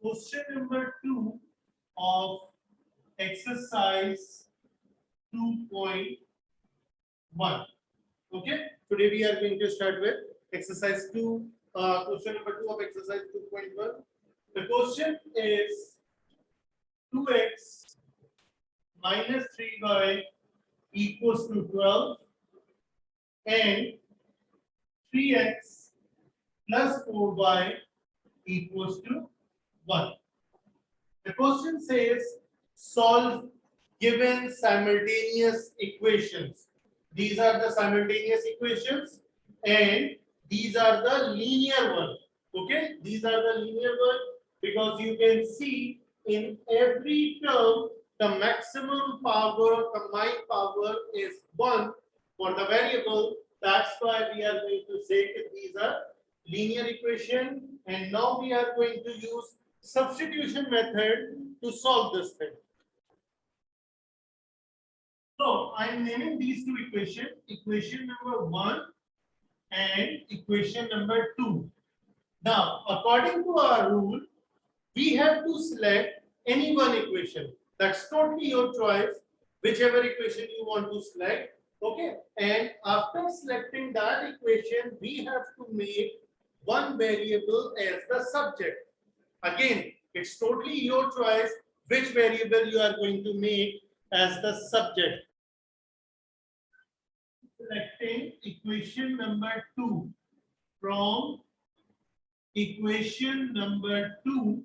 Question number 2 of exercise 2.1. Okay, today we are going to start with exercise 2, question number 2 of exercise 2.1. The question is 2x minus 3y equals to 12 and 3x plus 4y equals to 1. The question says solve given simultaneous equations. These are the simultaneous equations and these are the linear one. Okay, these are the linear one because you can see in every term the maximum power, combined power is 1 for the variable. That's why we are going to say that these are linear equation, and now we are going to use substitution method to solve this thing. So I am naming these two equations, equation number 1 and equation number 2. Now, according to our rule, we have to select any one equation. That's totally your choice, whichever equation you want to select. Okay, and after selecting that equation, we have to make one variable as the subject. Again, it's totally your choice which variable you are going to make as the subject. Selecting equation number 2 from equation number 2.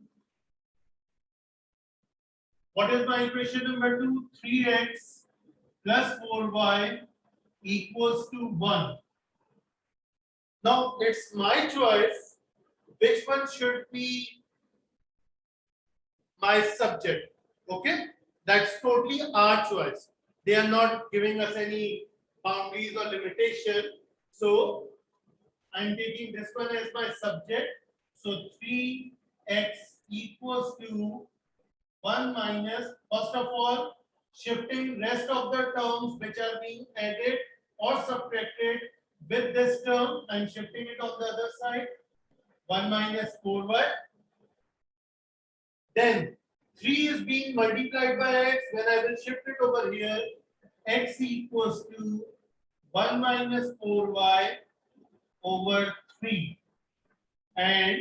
What is my equation number 2? 3x plus 4y equals to 1. Now it's my choice which one should be my subject. Okay, that's totally our choice. They are not giving us any boundaries or limitation. So I'm taking this one as my subject. So 3x equals to 1 minus, first of all, shifting rest of the terms which are being added or subtracted with this term. I'm shifting it on the other side. 1 minus 4y. Then 3 is being multiplied by x. When I will shift it over here, x equals to 1 minus 4y over 3. And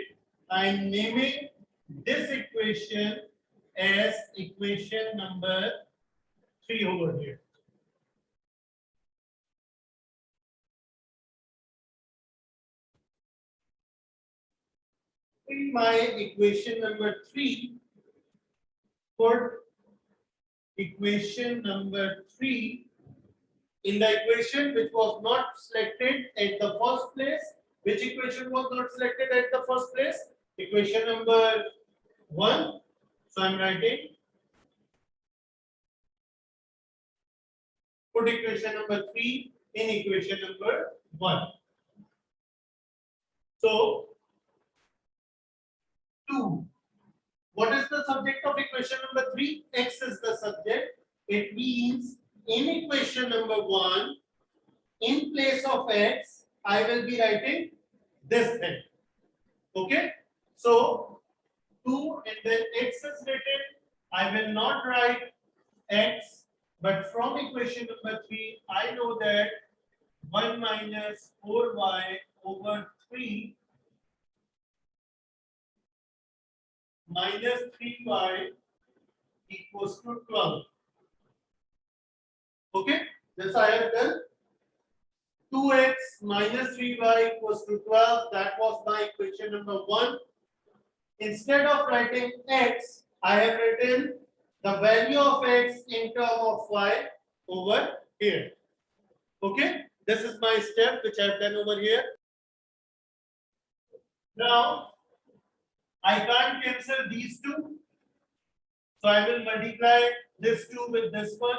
I'm naming this equation as equation number 3 over here. In my equation number 3, for equation number 3, in the equation which was not selected at the first place, which equation was not selected at the first place? Equation number 1. So I'm writing, put equation number 3 in equation number 1. So 2. What is the subject of equation number 3? X is the subject. It means in equation number 1, in place of x, I will be writing this thing. Okay? So 2 and then x is written. I will not write x, but from equation number 3, I know that 1 minus 4y over 3 minus 3y equals to 12. Okay, this I have done. 2x minus 3y equals to 12. That was my equation number 1. Instead of writing x, I have written the value of x in term of y over here. Okay, this is my step which I have done over here. Now I can't cancel these two, so I will multiply this 2 with this one.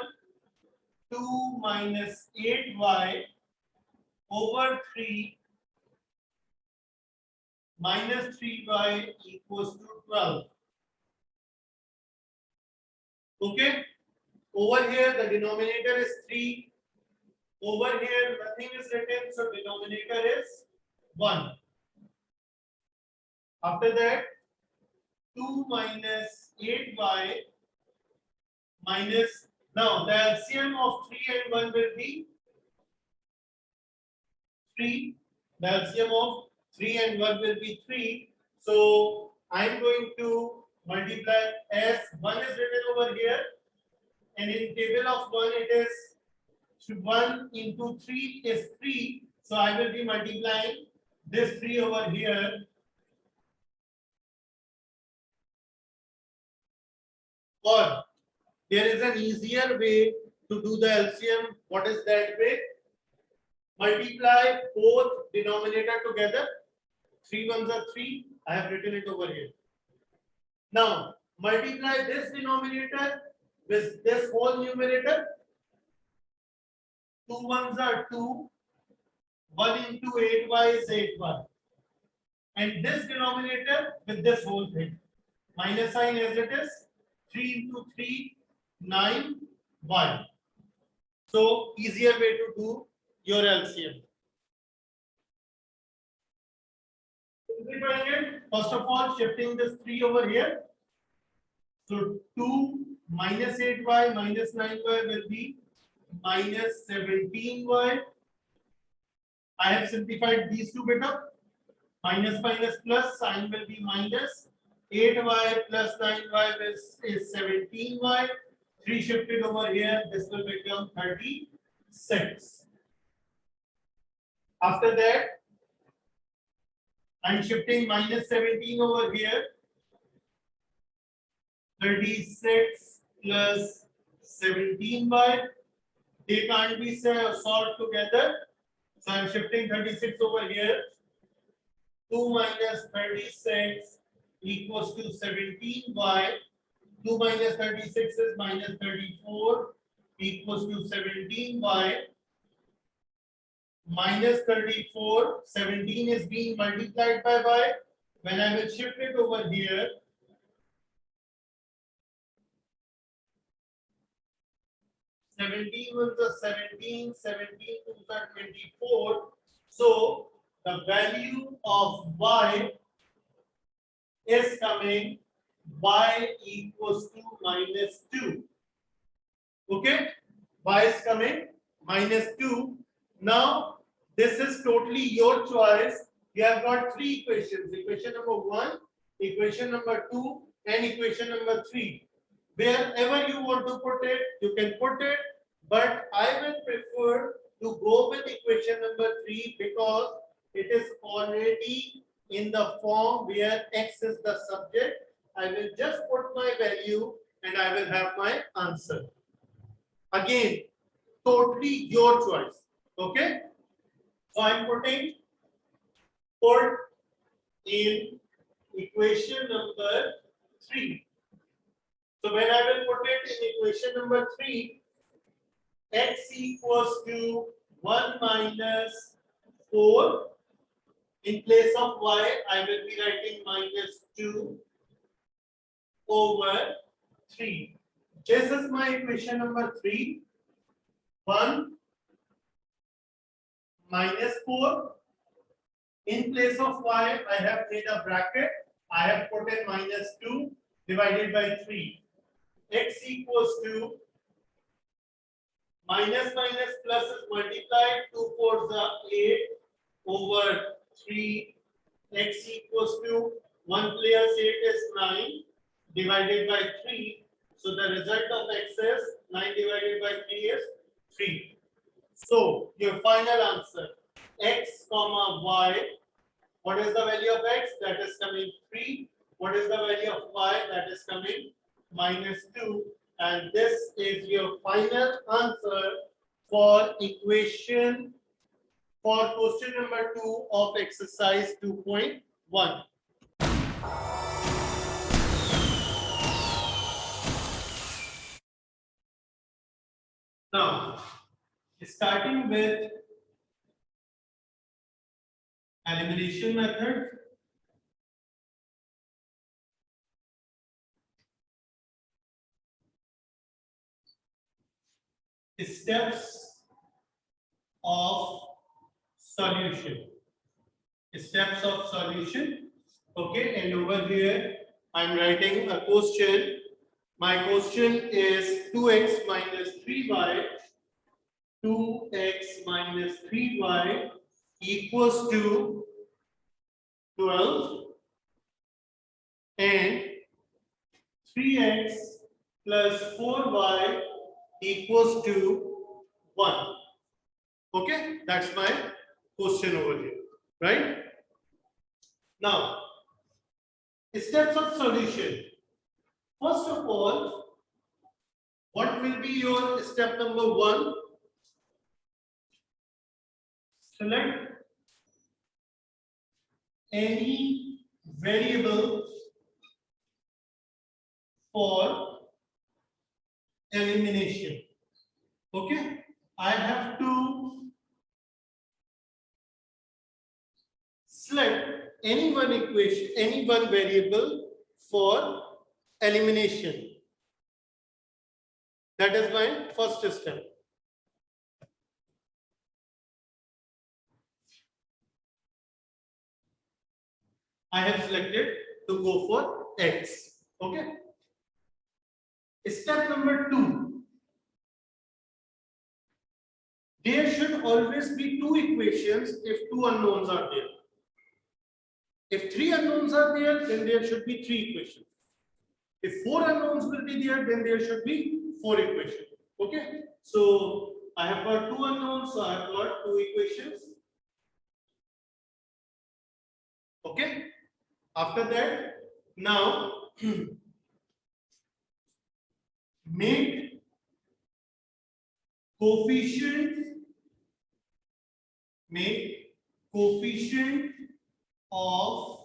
2 minus 8y over 3 minus 3y equals to 12. Okay, over here the denominator is 3. Over here nothing is written, so denominator is 1. After that, 2 minus 8y minus, now the LCM of 3 and 1 will be 3. The LCM of 3 and 1 will be 3. So I am going to multiply, as 1 is written over here, and in table of 1 it is 1 into 3 is 3. So I will be multiplying this 3 over here. Or there is an easier way to do the LCM. What is that way? Multiply both denominator together. 3 ones are 3. I have written it over here. Now multiply this denominator with this whole numerator. 2 ones are 2. 1 into 8y is 8y. And this denominator with this whole thing. Minus sign as it is. 3 into 3, 9y. So easier way to do your LCM. Simplifying it, first of all, shifting this 3 over here. So 2 minus 8y minus 9y will be minus 17y. I have simplified these two bit up. Minus minus plus sign will be minus. 8y plus 9y is 17y. 3 shifted over here, this will become 36. After that, I'm shifting minus 17 over here. 36 plus 17y. They can't be solved together. So I'm shifting 36 over here. 2 minus 36 equals to 17y. 2 minus 36 is minus 34 equals to 17y. Minus 34, 17 is being multiplied by y. When I will shift it over here, 17 ones are 17, 17 twos are 24. So the value of y is coming y equals to minus 2. Okay, y is coming minus 2. Now this is totally your choice. You have got three equations: equation number 1, equation number 2, and equation number 3. Wherever you want to put it, you can put it, but I will prefer to go with equation number 3 because it is already in the form where x is the subject. I will just put my value and I will have my answer. Again, totally your choice. Okay, so I'm put in equation number 3. So when I will put it in equation number 3, x equals to 1 minus 4. In place of y, I will be writing minus 2 over 3. This is my equation number 3. 1 minus 4. In place of y, I have made a bracket. I have put in minus 2 divided by 3. X equals to minus minus plus is multiplied. 2 4s are 8 over 3. X equals to 1 plus 8 is 9 divided by 3. So the result of x is 9 divided by 3 is 3. So your final answer, x comma y. What is the value of x? That is coming 3. What is the value of y? That is coming minus 2. And this is your final answer for equation for question number 2 of exercise 2.1. Now, starting with elimination method. Steps of solution. Steps of solution. Okay, and over here I'm writing a question. My question is 2x minus 3y. 2x minus 3y equals to 12 and 3x plus 4y equals to 1. Okay, that's my question over here, right? Now, steps of solution. First of all, what will be your step number 1? Select any variable for elimination. Okay, I have to select any one equation, any one variable for elimination. That is my first step. I have selected to go for x. Okay. Step number 2. There should always be 2 equations if 2 unknowns are there. If 3 unknowns are there, then there should be 3 equations. If 4 unknowns will be there, then there should be 4 equations. Okay. So I have got 2 unknowns, so I have got 2 equations. Okay. After that, now make coefficient of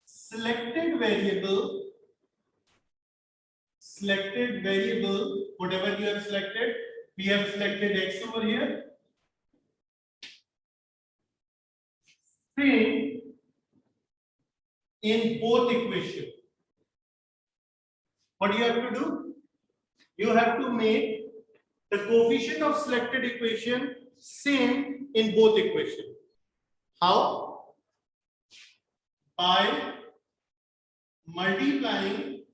selected variable, whatever you have selected. We have selected x over here. Same in both equations. What you have to do? You have to make the coefficient of selected equation same in both equations. How? By multiplying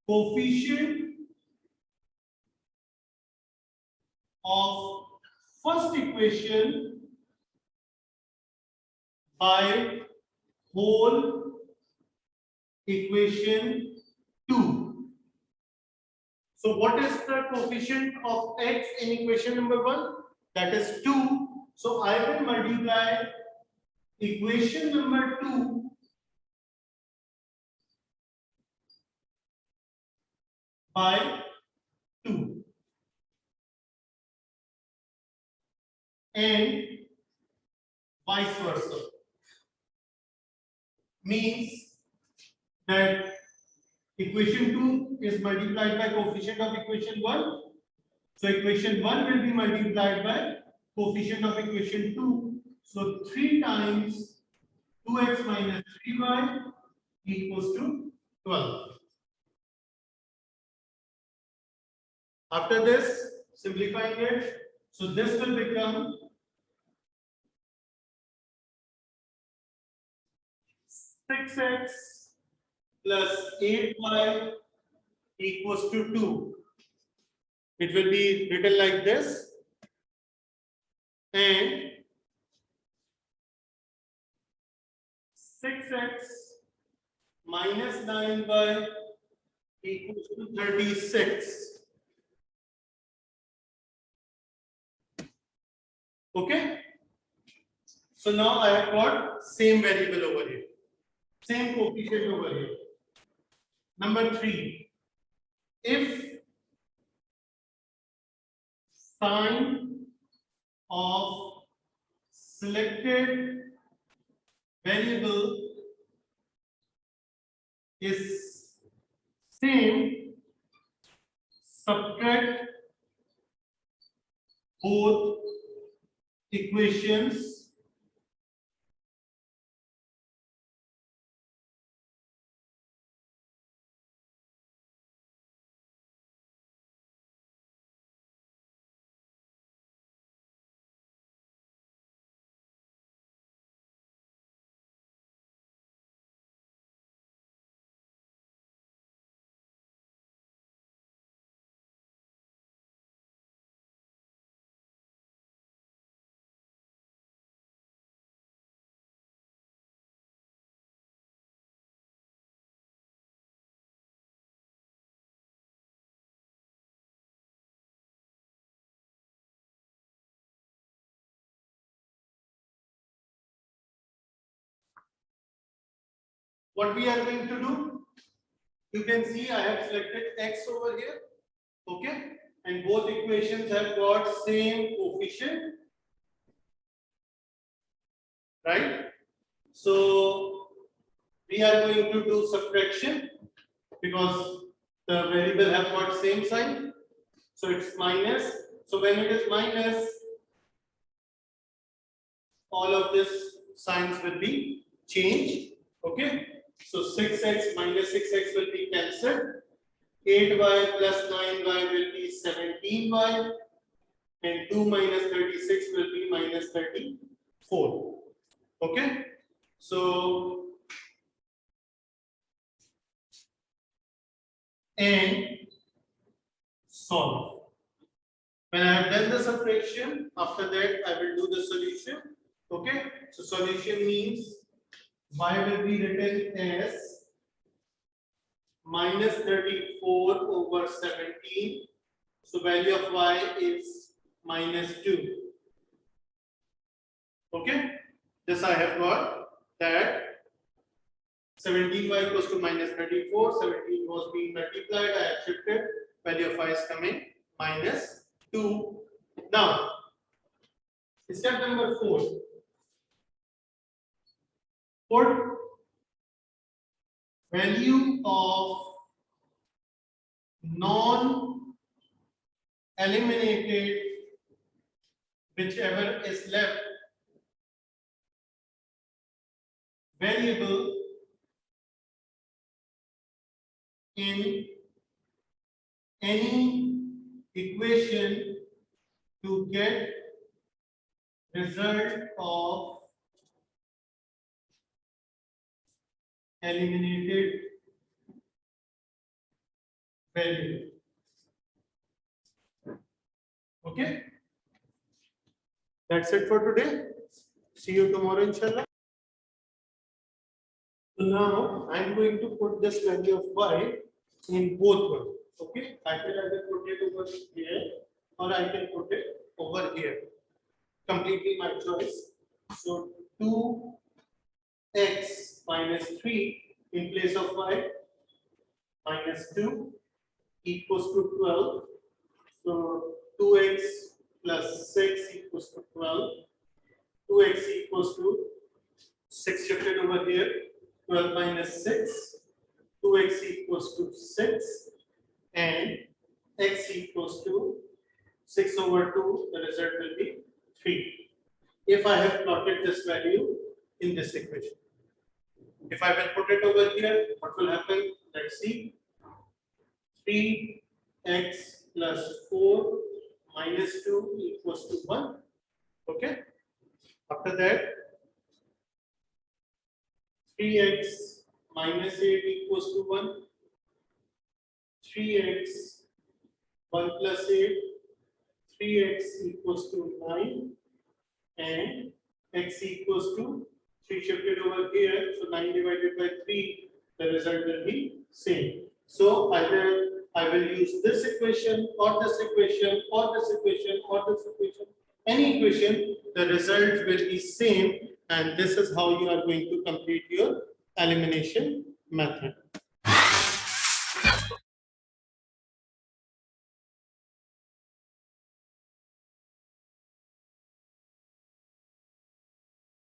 coefficient of first equation by whole equation 2. So what is the coefficient of x in equation number 1? That is 2. So I will multiply equation number 2 by 2 and vice versa. Means that equation 2 is multiplied by coefficient of equation 1. So equation 1 will be multiplied by coefficient of equation 2. So 3 times 2x minus 3y equals to 12. After this, simplifying it, so this will become 6x plus 8y equals to 2. It will be written like this, and 6x minus 9y equals to 36. Okay. So now I have got same variable over here, same coefficient over here. Number 3, if sign of selected variable is same, subtract both equations what we are going to do, you can see I have selected x over here, okay, and both equations have got same coefficient, right? So we are going to do subtraction because the variable have got same sign, so it's minus. So when it is minus, all of this signs will be changed, okay? So 6x minus 6x will be cancelled. 8y plus 9y will be 17y, and 2 minus 36 will be minus 34. Okay, so and solve. When I have done the subtraction, after that I will do the solution. Okay, so solution means y will be written as minus 34 over 17. So value of y is minus 2. Okay, this I have got that 17y equals to minus 34. 17 was being multiplied. I have shifted. Value of y is coming minus 2. Now, step number 4. Put value of non-eliminated, whichever is left, variable in any equation to get result of eliminated value. Okay, that's it for today. See you tomorrow, inshallah. So now I'm going to put this value of y in both ones. Okay, I can either put it over here or I can put it over here. Completely my choice. So 2x minus 3 in place of y minus 2 equals to 12. So 2x plus 6 equals to 12. 2x equals to 6 shifted over here. 12 minus 6. 2x equals to 6. And x equals to 6 over 2. The result will be 3. If I have plotted this value in this equation. If I will put it over here, what will happen? Let's see. 3x plus 4 minus 2 equals to 1. Okay. After that, 3x minus 8 equals to 1. 3x 1 plus 8. 3x equals to 9. And x equals to 3 shifted over here. So 9 divided by 3, the result will be same. So either I will use this equation or this equation or this equation or this equation. Any equation, the result will be same, and this is how you are going to complete your elimination method.